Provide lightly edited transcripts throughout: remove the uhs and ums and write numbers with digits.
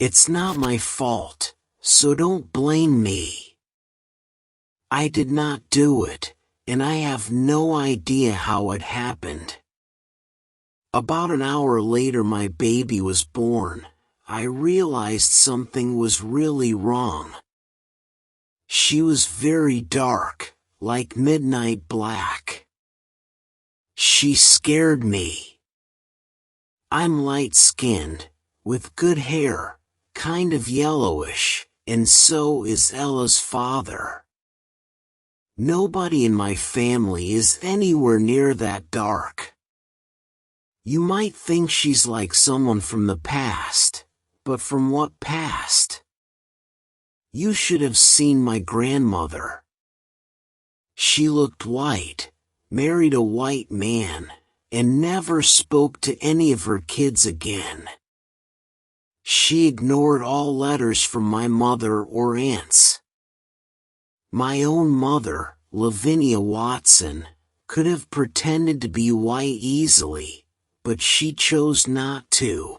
It's not my fault, so don't blame me. I did not do it, and I have no idea how it happened. About an hour later my baby was born. I realized something was really wrong. She was very dark, like midnight black. She scared me. I'm light-skinned, with good hair, kind of yellowish, and so is Ella's father. Nobody in my family is anywhere near that dark. You might think she's like someone from the past, but from what past? You should have seen my grandmother. She looked white, married a white man, and never spoke to any of her kids again. She ignored all letters from my mother or aunts. My own mother, Lavinia Watson, could have pretended to be white easily, but she chose not to.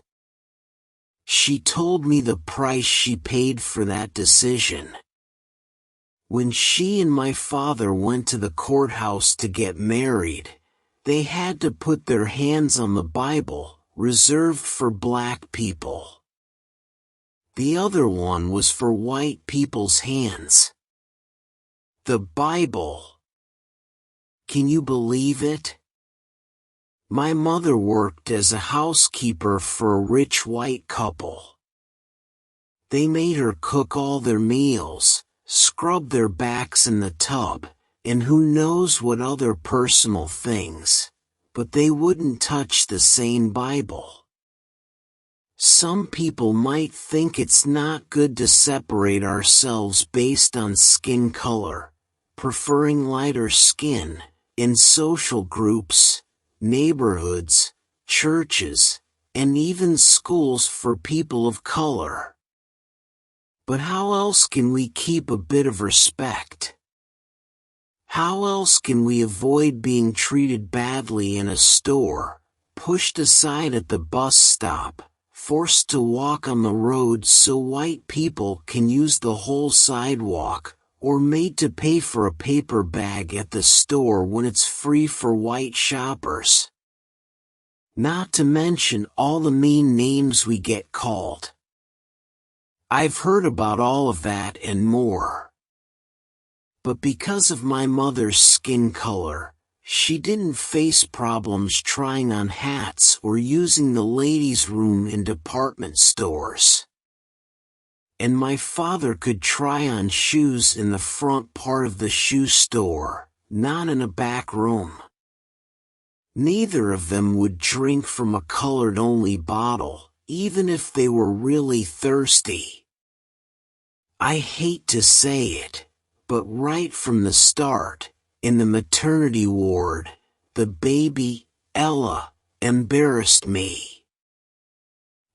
She told me the price she paid for that decision. When she and my father went to the courthouse to get married, they had to put their hands on the Bible, reserved for black people. The other one was for white people's hands. The Bible. Can you believe it? My mother worked as a housekeeper for a rich white couple. They made her cook all their meals, scrub their backs in the tub, and who knows what other personal things, but they wouldn't touch the same Bible. Some people might think it's not good to separate ourselves based on skin color, preferring lighter skin, in social groups, neighborhoods, churches, and even schools for people of color. But how else can we keep a bit of respect? How else can we avoid being treated badly in a store, pushed aside at the bus stop, forced to walk on the road so white people can use the whole sidewalk, or made to pay for a paper bag at the store when it's free for white shoppers? Not to mention all the mean names we get called. I've heard about all of that and more. But because of my mother's skin color, she didn't face problems trying on hats or using the ladies' room in department stores. And my father could try on shoes in the front part of the shoe store, not in a back room. Neither of them would drink from a colored-only bottle, even if they were really thirsty. I hate to say it, but right from the start, in the maternity ward, the baby, Ella, embarrassed me.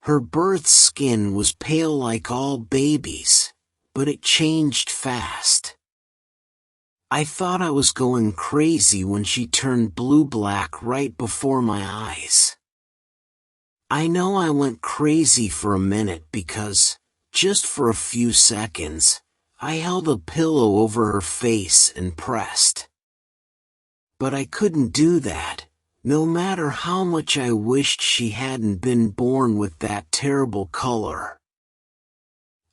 Her birth skin was pale like all babies, but it changed fast. I thought I was going crazy when she turned blue-black right before my eyes. I know I went crazy for a minute because, just for a few seconds, I held a pillow over her face and pressed. But I couldn't do that, no matter how much I wished she hadn't been born with that terrible color.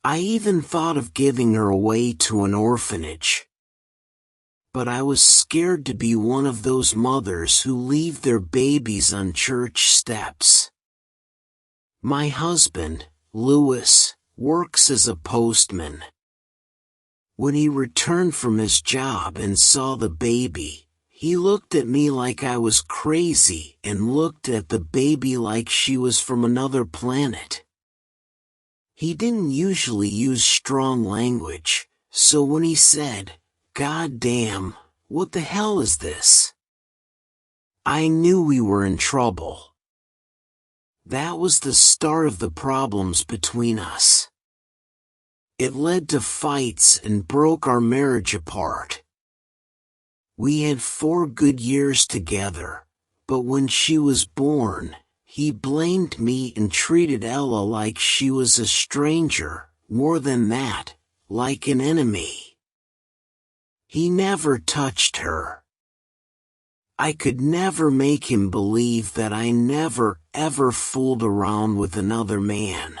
I even thought of giving her away to an orphanage. But I was scared to be one of those mothers who leave their babies on church steps. My husband, Louis, works as a postman. When he returned from his job and saw the baby, he looked at me like I was crazy and looked at the baby like she was from another planet. He didn't usually use strong language, so when he said, "God damn, what the hell is this?" I knew we were in trouble. That was the start of the problems between us. It led to fights and broke our marriage apart. We had 4 good years together, but when she was born, He blamed me and treated Ella like she was a stranger, more than that, like an enemy. He never touched her. I could never make him believe that I never, ever fooled around with another man.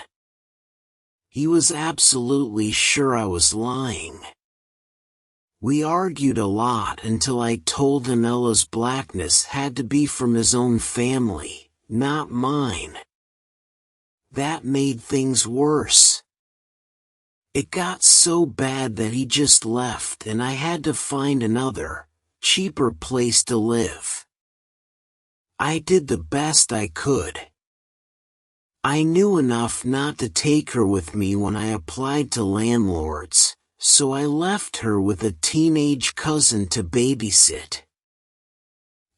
He was absolutely sure I was lying. We argued a lot until I told him Ella's blackness had to be from his own family, not mine. That made things worse. It got so bad that he just left and I had to find another, cheaper place to live. I did the best I could. I knew enough not to take her with me when I applied to landlords, so I left her with a teenage cousin to babysit.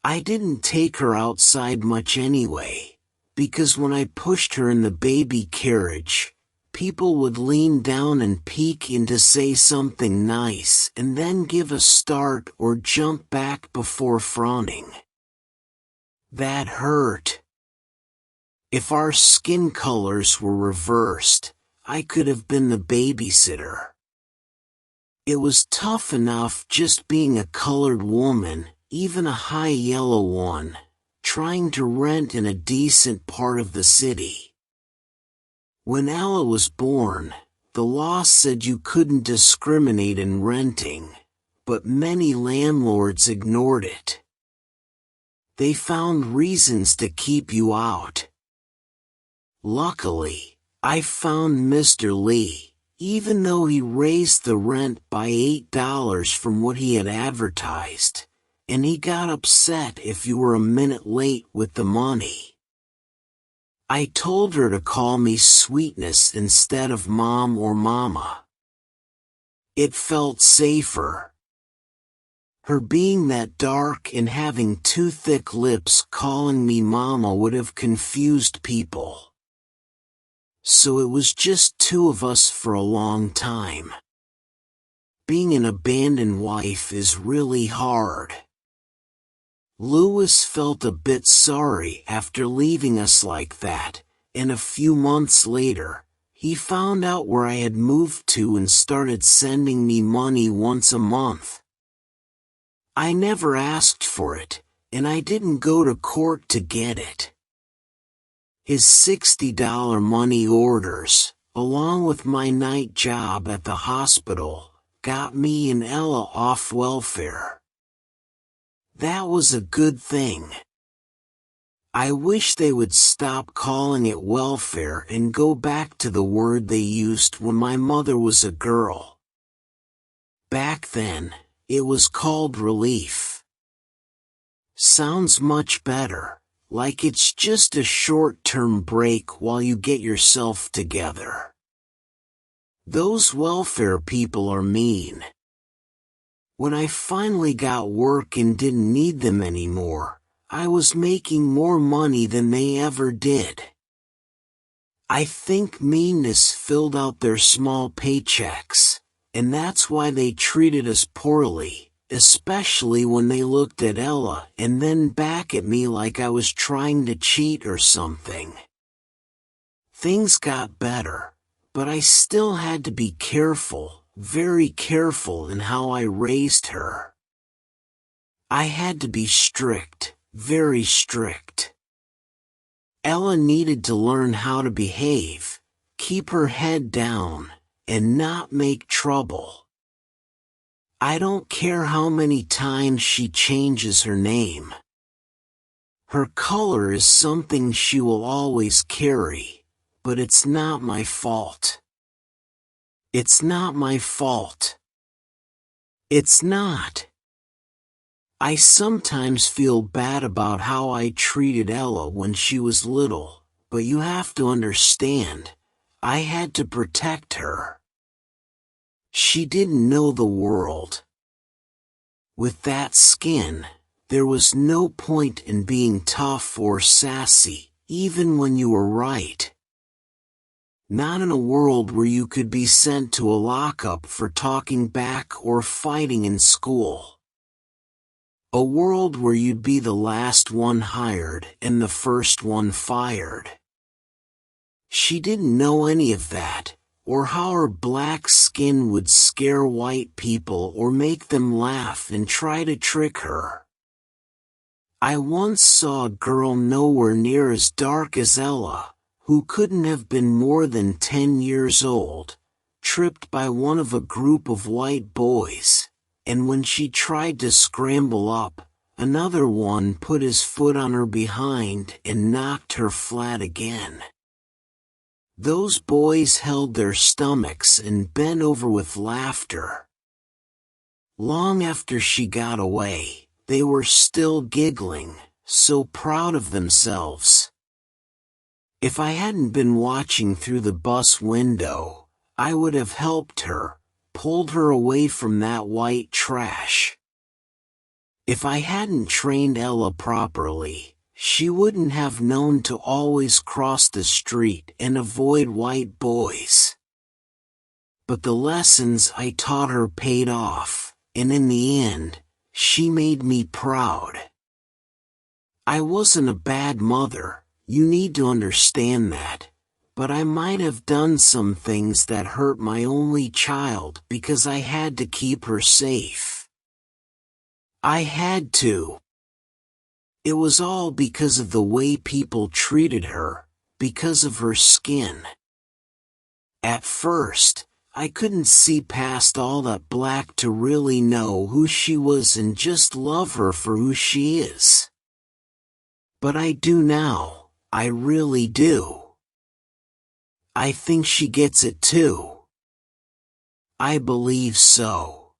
I didn't take her outside much anyway, because when I pushed her in the baby carriage, people would lean down and peek in to say something nice and then give a start or jump back before frowning. That hurt. If our skin colors were reversed, I could have been the babysitter. It was tough enough just being a colored woman, even a high yellow one, trying to rent in a decent part of the city. When Ella was born, the law said you couldn't discriminate in renting, but many landlords ignored it. They found reasons to keep you out. Luckily, I found Mr. Lee, even though he raised the rent by $8 from what he had advertised, and he got upset if you were a minute late with the money. I told her to call me Sweetness instead of Mom or Mama. It felt safer. Her being that dark and having two thick lips calling me Mama would have confused people. So it was just two of us for a long time. Being an abandoned wife is really hard. Louis felt a bit sorry after leaving us like that, and a few months later, he found out where I had moved to and started sending me money once a month. I never asked for it, and I didn't go to court to get it. His $60 money orders, along with my night job at the hospital, got me and Ella off welfare. That was a good thing. I wish they would stop calling it welfare and go back to the word they used when my mother was a girl. Back then, it was called relief. Sounds much better, like it's just a short-term break while you get yourself together. Those welfare people are mean. When I finally got work and didn't need them anymore, I was making more money than they ever did. I think meanness filled out their small paychecks, and that's why they treated us poorly, especially when they looked at Ella and then back at me like I was trying to cheat or something. Things got better, but I still had to be careful. Very careful in how I raised her. I had to be strict, very strict. Ella needed to learn how to behave, keep her head down, and not make trouble. I don't care how many times she changes her name. Her color is something she will always carry, but it's not my fault. It's not my fault. It's not. I sometimes feel bad about how I treated Ella when she was little, but you have to understand, I had to protect her. She didn't know the world. With that skin, there was no point in being tough or sassy, even when you were right. Not in a world where you could be sent to a lockup for talking back or fighting in school. A world where you'd be the last one hired and the first one fired. She didn't know any of that, or how her black skin would scare white people or make them laugh and try to trick her. I once saw a girl nowhere near as dark as Ella, who couldn't have been more than 10 years old, tripped by one of a group of white boys, and when she tried to scramble up, another one put his foot on her behind and knocked her flat again. Those boys held their stomachs and bent over with laughter. Long after she got away, they were still giggling, so proud of themselves. If I hadn't been watching through the bus window, I would have helped her, pulled her away from that white trash. If I hadn't trained Ella properly, she wouldn't have known to always cross the street and avoid white boys. But the lessons I taught her paid off, and in the end, she made me proud. I wasn't a bad mother, you need to understand that, but I might have done some things that hurt my only child because I had to keep her safe. I had to. It was all because of the way people treated her, because of her skin. At first, I couldn't see past all that black to really know who she was and just love her for who she is. But I do now, I really do. I think she gets it too. I believe so.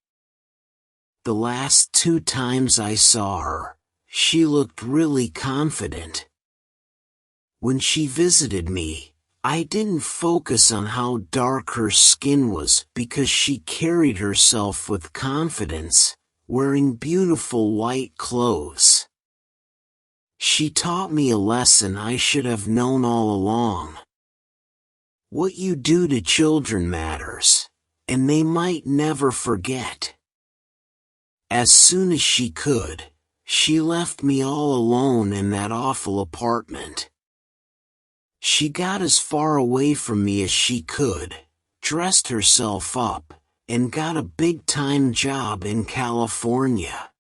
The last 2 times I saw her, she looked really confident. When she visited me, I didn't focus on how dark her skin was because she carried herself with confidence, wearing beautiful white clothes. She taught me a lesson I should have known all along. What you do to children matters, and they might never forget. As soon as she could, she left me all alone in that awful apartment. She got as far away from me as she could, dressed herself up, and got a big-time job in California.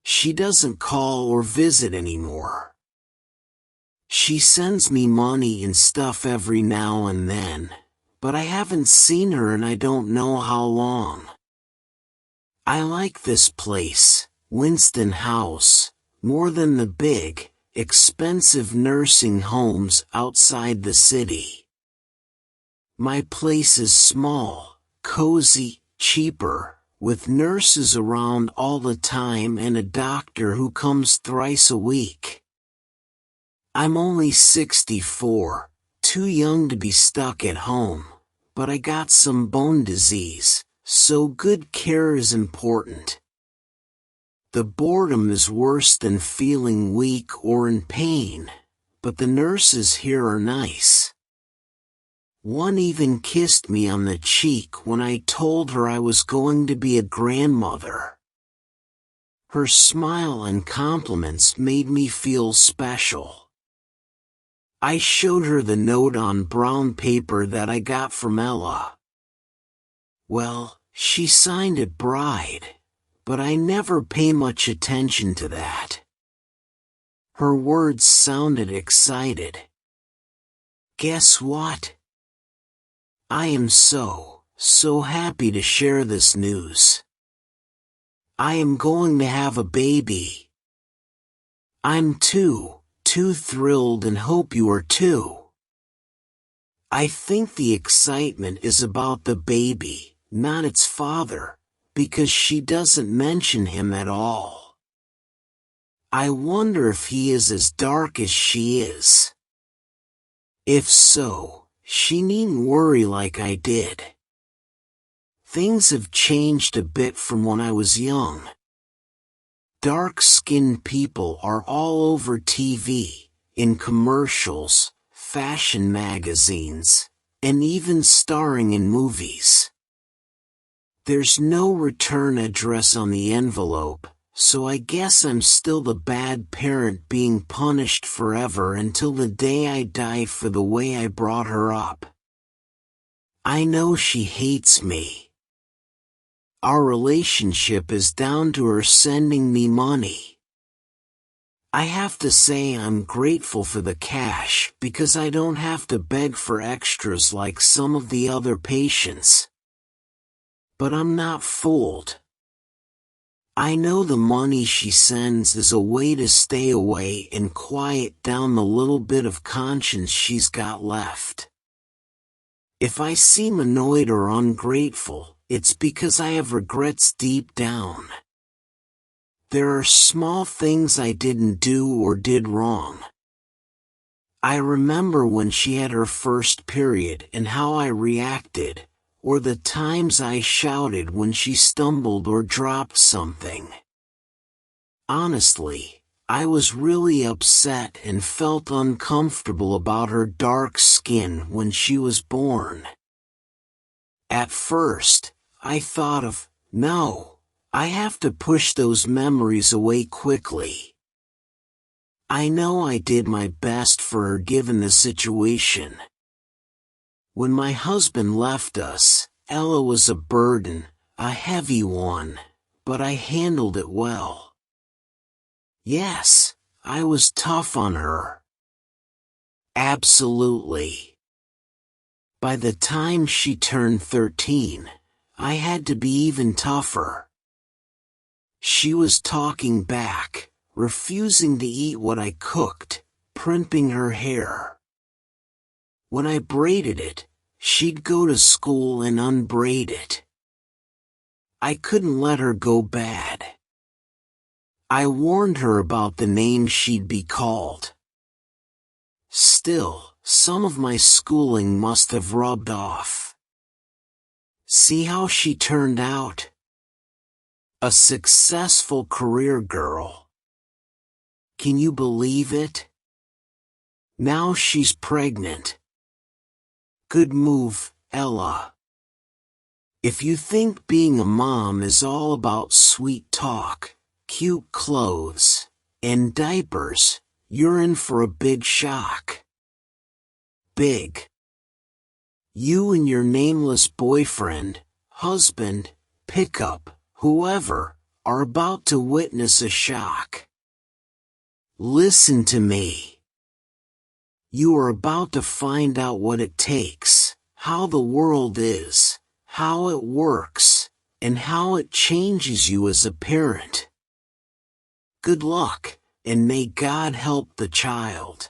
She doesn't call or visit anymore. She sends me money and stuff every now and then, but I haven't seen her and I don't know how long. I like this place, Winston House, more than the big, expensive nursing homes outside the city. My place is small, cozy, cheaper, with nurses around all the time and a doctor who comes thrice a week. I'm only 64, too young to be stuck at home, but I got some bone disease, so good care is important. The boredom is worse than feeling weak or in pain, but the nurses here are nice. One even kissed me on the cheek when I told her I was going to be a grandmother. Her smile and compliments made me feel special. I showed her the note on brown paper that I got from Ella. Well, she signed it bride, but I never pay much attention to that. Her words sounded excited. Guess what? I am so happy to share this news. I am going to have a baby. I'm too thrilled and hope you are too. I think the excitement is about the baby, not its father, because she doesn't mention him at all. I wonder if he is as dark as she is. If so, she needn't worry like I did. Things have changed a bit from when I was young. Dark-skinned people are all over TV, in commercials, fashion magazines, and even starring in movies. There's no return address on the envelope, so I guess I'm still the bad parent being punished forever until the day I die for the way I brought her up. I know she hates me. Our relationship is down to her sending me money. I have to say I'm grateful for the cash because I don't have to beg for extras like some of the other patients. But I'm not fooled. I know the money she sends is a way to stay away and quiet down the little bit of conscience she's got left. If I seem annoyed or ungrateful, it's because I have regrets deep down. There are small things I didn't do or did wrong. I remember when she had her first period and how I reacted, or the times I shouted when she stumbled or dropped something. Honestly, I was really upset and felt uncomfortable about her dark skin when she was born. At first, I thought of, no, I have to push those memories away quickly. I know I did my best for her given the situation. When my husband left us, Ella was a burden, a heavy one, but I handled it well. Yes, I was tough on her. Absolutely. By the time she turned 13, I had to be even tougher. She was talking back, refusing to eat what I cooked, primping her hair. When I braided it, she'd go to school and unbraid it. I couldn't let her go bad. I warned her about the name she'd be called. Still, some of my schooling must have rubbed off. See how she turned out? A successful career girl. Can you believe it? Now she's pregnant. Good move, Ella. If you think being a mom is all about sweet talk, cute clothes, and diapers, you're in for a big shock. Big. You and your nameless boyfriend, husband, pickup, whoever, are about to witness a shock. Listen to me. You are about to find out what it takes, how the world is, how it works, and how it changes you as a parent. Good luck, and may God help the child.